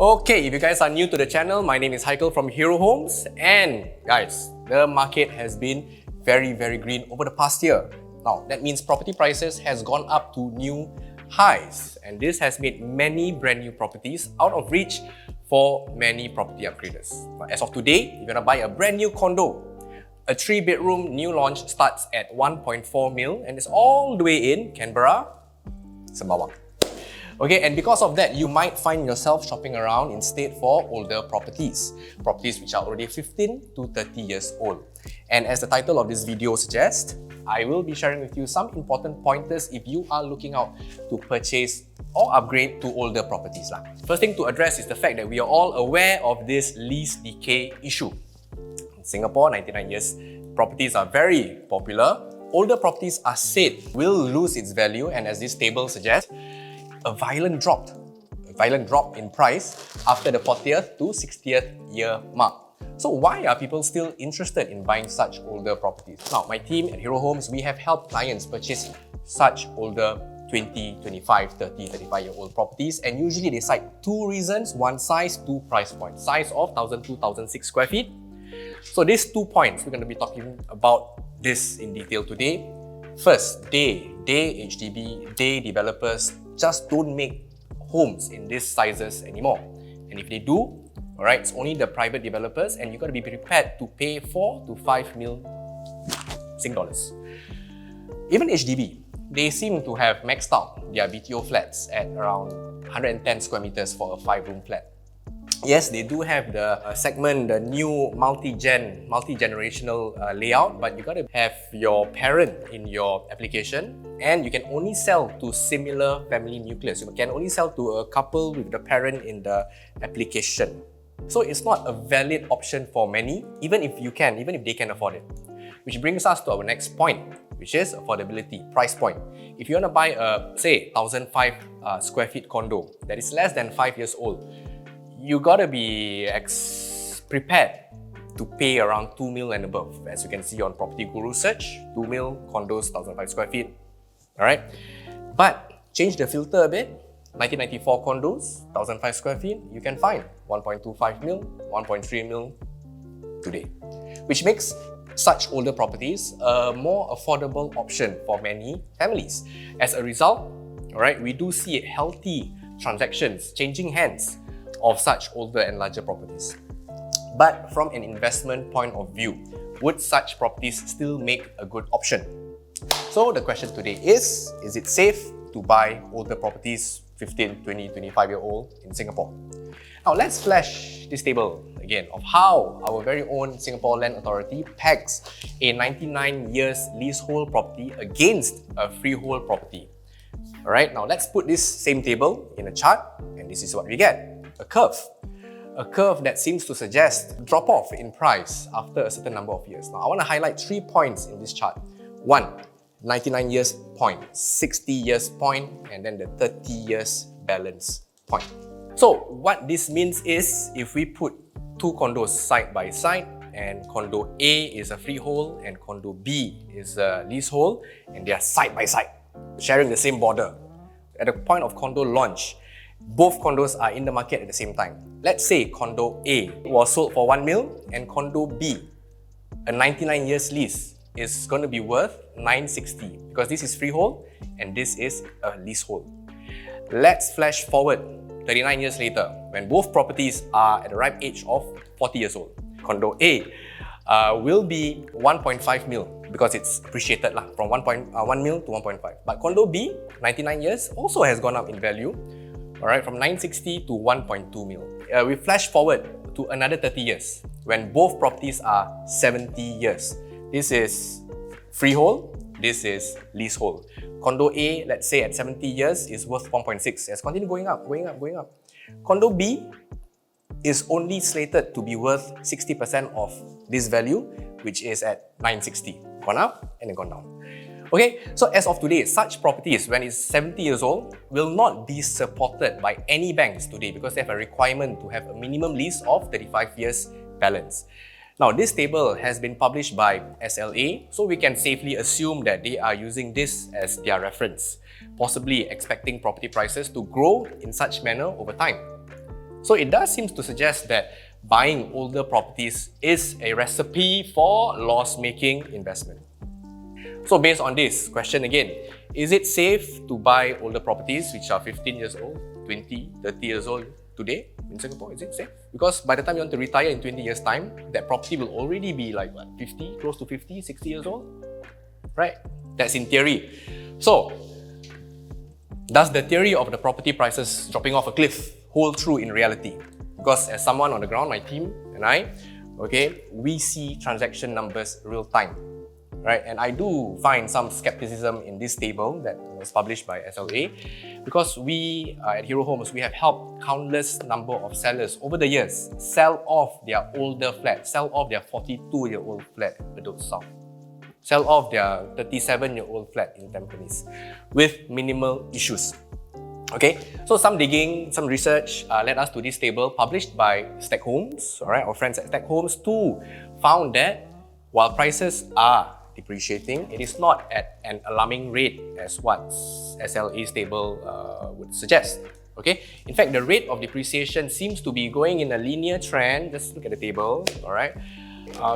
Okay, if you guys are new to the channel, my name is Heikal from Herohomes, and guys, the market has been very green over the past year. Now, that means property prices has gone up to new highs, and this has made many brand new properties out of reach for many property upgraders. But as of today, if you're gonna buy a brand new condo, a 3-bedroom new launch starts at 1.4 mil and it's all the way in Canberra, Sembawang. Okay, and because of that, you might find yourself shopping around instead for older properties which are already 15 to 30 years old. And as the title of this video suggests, I will be sharing with you some important pointers if you are looking out to purchase or upgrade to older properties. First thing to address is the fact that we are all aware of this lease decay issue. In Singapore, 99 years properties are very popular. Older properties are said will lose its value, and as this table suggests, a violent drop in price after the 40th to 60th year mark. So why are people still interested in buying such older properties? Now, my team at Herohomes, we have helped clients purchase such older 20, 25, 30, 35-year-old properties, and usually they cite two reasons: one, size; two, price point. Size of 1,000 to 1,006 square feet. So these 2 points, we're going to be talking about this in detail today. First, day HDB, day developers just don't make homes in these sizes anymore. And if they do, alright, it's only the private developers, and you've got to be prepared to pay 4 to 5 mil Sing dollars. Even HDB, they seem to have maxed out their BTO flats at around 110 square meters for a 5-room flat. Yes, they do have the segment, the new multi-generational layout, but you got to have your parent in your application, and you can only sell to similar family nucleus. You can only sell to a couple with the parent in the application. So it's not a valid option for many, even if they can afford it. Which brings us to our next point, which is affordability, price point. If you want to buy a, say, 1,005 square feet condo that is less than 5 years old, you gotta be prepared to pay around 2 mil and above. As you can see on Property Guru search, 2 mil, condos, 1,005 square feet. Alright? But change the filter a bit. 1994 condos, 1,005 square feet, you can find 1.25 mil, 1.3 mil today. Which makes such older properties a more affordable option for many families. As a result, alright, we do see healthy transactions changing hands of such older and larger properties. But from an investment point of view, would such properties still make a good option? So the question today is it safe to buy older properties 15, 20, 25-year-old in Singapore? Now let's flash this table again of how our very own Singapore Land Authority pegs a 99 years leasehold property against a freehold property. Alright, now let's put this same table in a chart, and this is what we get. A curve that seems to suggest drop-off in price after a certain number of years. Now, I want to highlight 3 points in this chart. 1, 99 years point, 60 years point, and then the 30 years balance point. So, what this means is, if we put 2 condos side by side, and condo A is a freehold and condo B is a leasehold, and they are side by side, sharing the same border. At the point of condo launch, both condos are in the market at the same time. Let's say condo A was sold for 1 mil and condo B, a 99 years lease, is going to be worth 960 because this is freehold and this is a leasehold. Let's flash forward 39 years later when both properties are at the ripe age of 40 years old. Condo A will be 1.5 mil because it's appreciated from 1 mil to 1.5. But condo B, 99 years, also has gone up in value. Alright, from 960 to 1.2 mil. We flash forward to another 30 years when both properties are 70 years. This is freehold, this is leasehold. Condo A, let's say at 70 years, is worth 1.6. It's continued going up. Condo B is only slated to be worth 60% of this value, which is at 960. Gone up and then gone down. Okay, so as of today, such properties, when it's 70 years old, will not be supported by any banks today because they have a requirement to have a minimum lease of 35 years balance. Now, this table has been published by SLA, so we can safely assume that they are using this as their reference, possibly expecting property prices to grow in such manner over time. So it does seem to suggest that buying older properties is a recipe for loss-making investment. So based on this question again, is it safe to buy older properties which are 15 years old, 20, 30 years old today in Singapore? Is it safe? Because by the time you want to retire in 20 years time, that property will already be like what, 50, close to 50, 60 years old? Right? That's in theory. So, does the theory of the property prices dropping off a cliff hold true in reality? Because as someone on the ground, my team and I, we see transaction numbers real time. Right? And I do find some skepticism in this table that was published by SLA, because we at Hero Homes, we have helped countless number of sellers over the years sell off their older flat, sell off their 42-year-old flat in Bedok South, sell off their 37-year-old flat in Tampines with minimal issues. Okay, so some digging, some research led us to this table published by Stack Homes, our friends at Stack Homes too, found that while prices are depreciating, it is not at an alarming rate as what SLA's table would suggest. Okay, in fact, the rate of depreciation seems to be going in a linear trend. Just look at the table. Alright,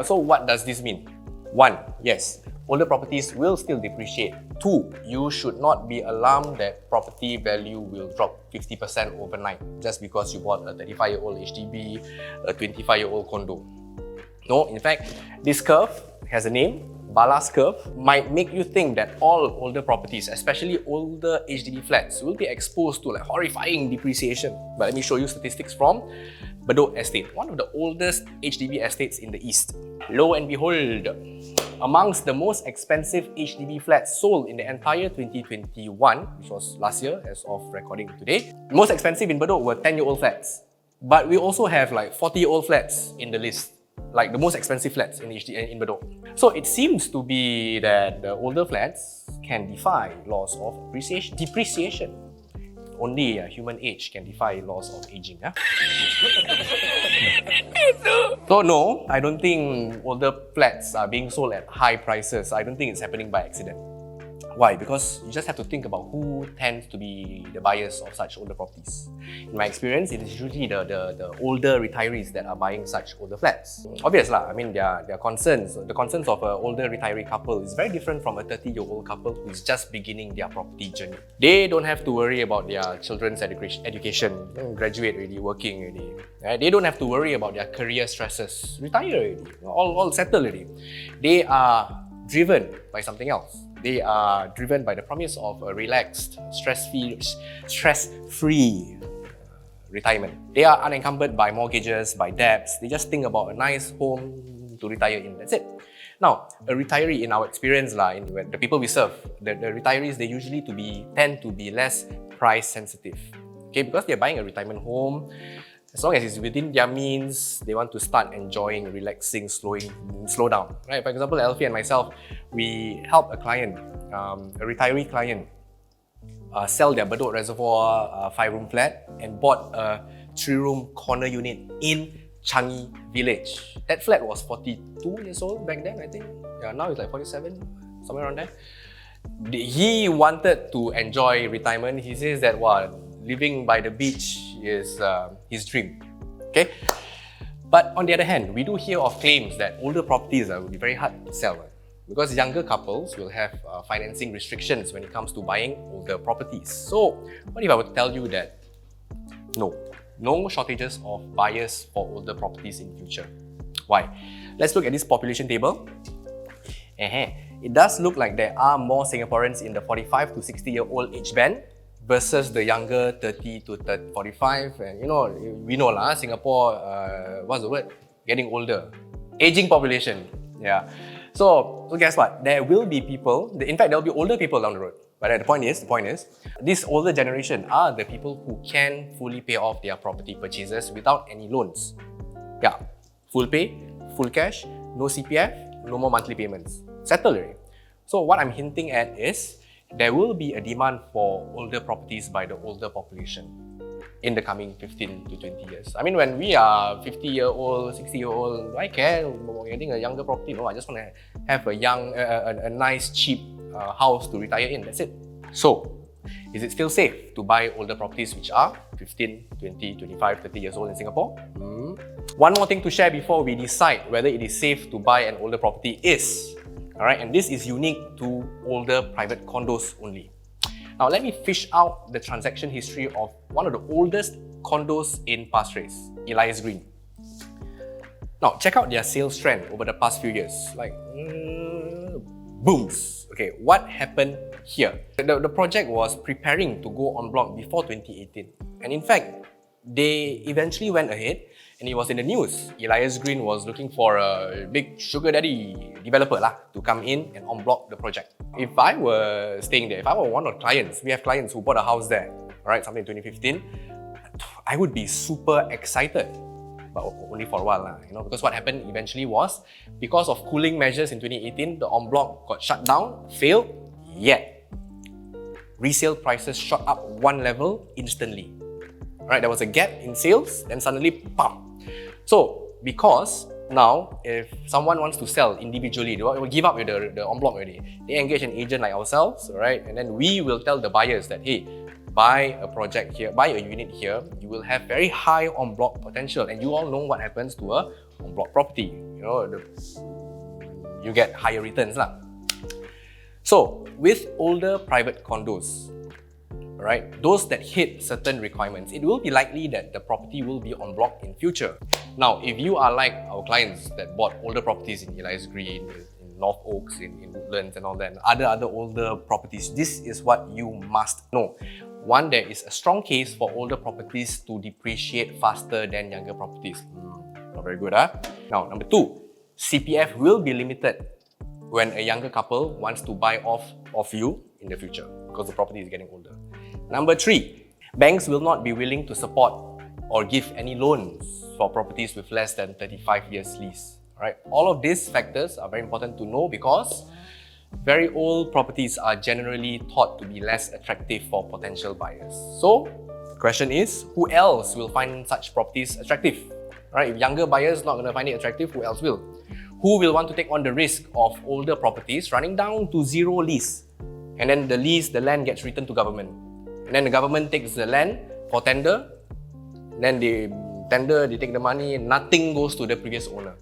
so what does this mean? One, yes, older properties will still depreciate. Two, you should not be alarmed that property value will drop 50% overnight just because you bought a 35-year-old HDB, a 25-year-old condo. No, in fact, this curve has a name. Ballas curve might make you think that all older properties, especially older HDB flats, will be exposed to like horrifying depreciation. But let me show you statistics from Bedok Estate, one of the oldest HDB estates in the East. Lo and behold, amongst the most expensive HDB flats sold in the entire 2021, which was last year as of recording today, most expensive in Bedok were 10-year-old flats. But we also have like 40-year-old flats in the list, like the most expensive flats in Bedok. So it seems to be that the older flats can defy laws of depreciation. Only human age can defy laws of aging. So no, I don't think older flats are being sold at high prices. I don't think it's happening by accident. Why? Because you just have to think about who tends to be the buyers of such older properties. In my experience, it is usually the older retirees that are buying such older flats. Obvious lah, I mean their concerns, the concerns of an older retiree couple is very different from a 30-year-old couple who is just beginning their property journey. They don't have to worry about their children's education, graduate already, working already. Right? They don't have to worry about their career stresses, retire already, all settled already. They are driven by something else. They are driven by the promise of a relaxed, stress-free retirement. They are unencumbered by mortgages, by debts. They just think about a nice home to retire in. That's it. Now, a retiree, in our experience, the people we serve, the retirees, they usually tend to be less price sensitive. Okay, because they're buying a retirement home. As long as it's within their means, they want to start enjoying, relaxing, slow down. Right? For example, Elfie and myself, we helped a client, a retiree client, sell their Bedok Reservoir 5-room flat and bought a 3-room corner unit in Changi Village. That flat was 42 years old back then, I think. Yeah, now it's like 47, somewhere around there. He wanted to enjoy retirement. He says that, living by the beach is his dream. Okay? But on the other hand, we do hear of claims that older properties will be very hard to sell. Because younger couples will have financing restrictions when it comes to buying older properties. So, what if I were to tell you that no shortages of buyers for older properties in future? Why? Let's look at this population table. It does look like there are more Singaporeans in the 45 to 60-year-old age band versus the younger 30 to 45. And we know Singapore, what's the word? Getting older. Aging population. Yeah. So guess what? There will be people, in fact, there will be older people down the road. But the point is, this older generation are the people who can fully pay off their property purchases without any loans. Yeah, full pay, full cash, no CPF, no more monthly payments. Settled already. So what I'm hinting at is, there will be a demand for older properties by the older population in the coming 15 to 20 years. I mean, when we are 50-year-old, 60-year-old, do I care about getting a younger property? No, I just want to have a nice, cheap house to retire in. That's it. So, Is it still safe to buy older properties which are 15, 20, 25, 30 years old in Singapore? One more thing to share before we decide whether it is safe to buy an older property is, alright, and this is unique to older private condos only. Now let me fish out the transaction history of one of the oldest condos in Pasir Ris, Elias Green. Now check out their sales trend over the past few years, like booms. Okay, what happened here? The project was preparing to go en bloc before 2018, and in fact, they eventually went ahead and it was in the news. Elias Green was looking for a big sugar daddy developer to come in and en bloc the project. If I were staying there, if I were one of the clients, we have clients who bought a house there, right, something in 2015, I would be super excited. But only for a while, because what happened eventually was, because of cooling measures in 2018, the en bloc got shut down, failed, yet resale prices shot up one level instantly. Right, there was a gap in sales, then suddenly, pam! So, because now, if someone wants to sell individually, they will give up with the en bloc already. They engage an agent like ourselves, right? And then we will tell the buyers that, hey, buy a project here, buy a unit here, you will have very high en bloc potential. And you all know what happens to a en bloc property. You get higher returns. So, with older private condos, right, those that hit certain requirements, it will be likely that the property will be en bloc in future. Now, if you are like our clients that bought older properties in Elias Green, in North Oaks, in Woodlands and all that, and other older properties, this is what you must know. One, there is a strong case for older properties to depreciate faster than younger properties. Not very good, huh? Now, number two, CPF will be limited when a younger couple wants to buy off of you in the future because the property is getting older. Number three, banks will not be willing to support or give any loans for properties with less than 35 years lease. Right? All of these factors are very important to know because very old properties are generally thought to be less attractive for potential buyers. So, the question is, who else will find such properties attractive? Right? If younger buyers not going to find it attractive, who else will? Who will want to take on the risk of older properties running down to zero lease? And then the land gets returned to government. And then the government takes the land for tender. Then they tender, they take the money, and nothing goes to the previous owner.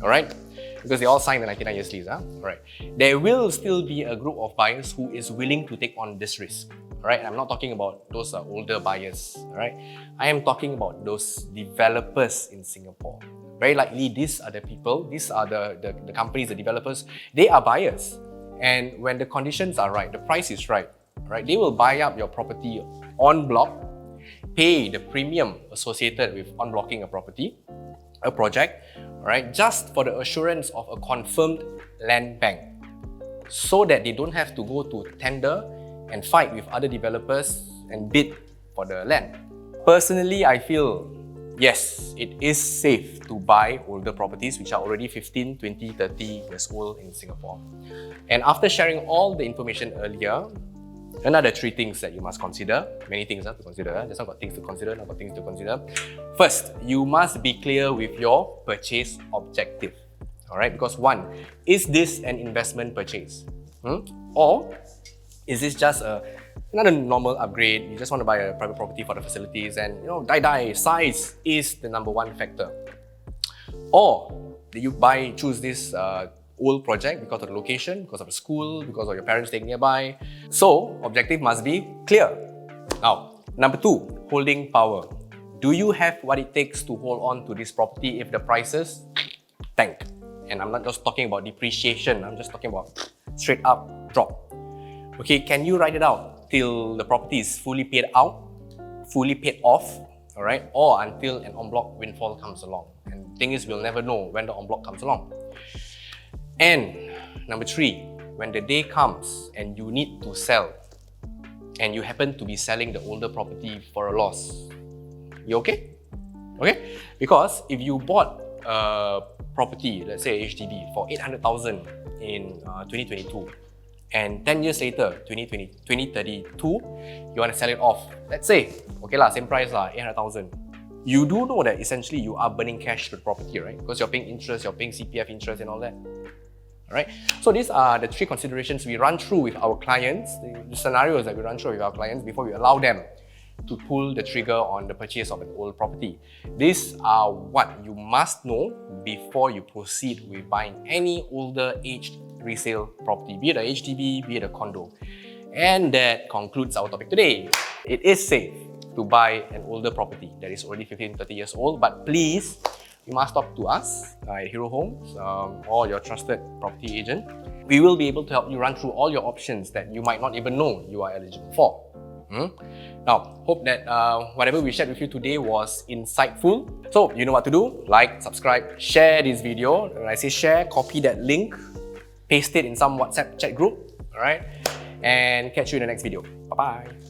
Alright? Because they all signed the 99 years lease. Alright. There will still be a group of buyers who is willing to take on this risk. Alright? I'm not talking about those older buyers. Alright? I am talking about those developers in Singapore. Very likely, these are the people, these are the companies, the developers, they are buyers. And when the conditions are right, the price is right, they will buy up your property en bloc, pay the premium associated with unblocking a property, a project, right, just for the assurance of a confirmed land bank, so that they don't have to go to tender and fight with other developers and bid for the land. Personally, I feel, yes, it is safe to buy older properties which are already 15, 20, 30 years old in Singapore. And after sharing all the information earlier, another three things that you must consider. Many things to consider. Just not got things to consider, not got things to consider. First, you must be clear with your purchase objective. Alright, because one, is this an investment purchase? Or is this just another normal upgrade? You just want to buy a private property for the facilities and size is the number one factor. Or do you choose this old project because of the location, because of the school, because of your parents staying nearby? So, objective must be clear. Now, number two, holding power. Do you have what it takes to hold on to this property if the prices tank? And I'm not just talking about depreciation, I'm just talking about straight up drop. Okay, can you ride it out till the property is fully paid out, fully paid off, alright? Or until an en bloc windfall comes along. And the thing is, we'll never know when the en bloc comes along. And number three, when the day comes and you need to sell and you happen to be selling the older property for a loss, you okay? Okay? Because if you bought a property, let's say HDB, for 800,000 in 2022 and 10 years later, 2032, you want to sell it off, let's say, okay same price 800,000. You do know that essentially you are burning cash to the property, right? Because you're paying interest, you're paying CPF interest and all that. Alright, so these are the 3 considerations we run through with our clients, the scenarios that we run through with our clients before we allow them to pull the trigger on the purchase of an old property. These are what you must know before you proceed with buying any older aged resale property, be it a HDB, be it a condo. And that concludes our topic today. It is safe to buy an older property that is already 15-30 years old, but please, you must talk to us at Hero Homes or your trusted property agent. We will be able to help you run through all your options that you might not even know you are eligible for. Now, hope that whatever we shared with you today was insightful. So, you know what to do. Like, subscribe, share this video. When I say share, copy that link, paste it in some WhatsApp chat group, alright? And catch you in the next video. Bye-bye.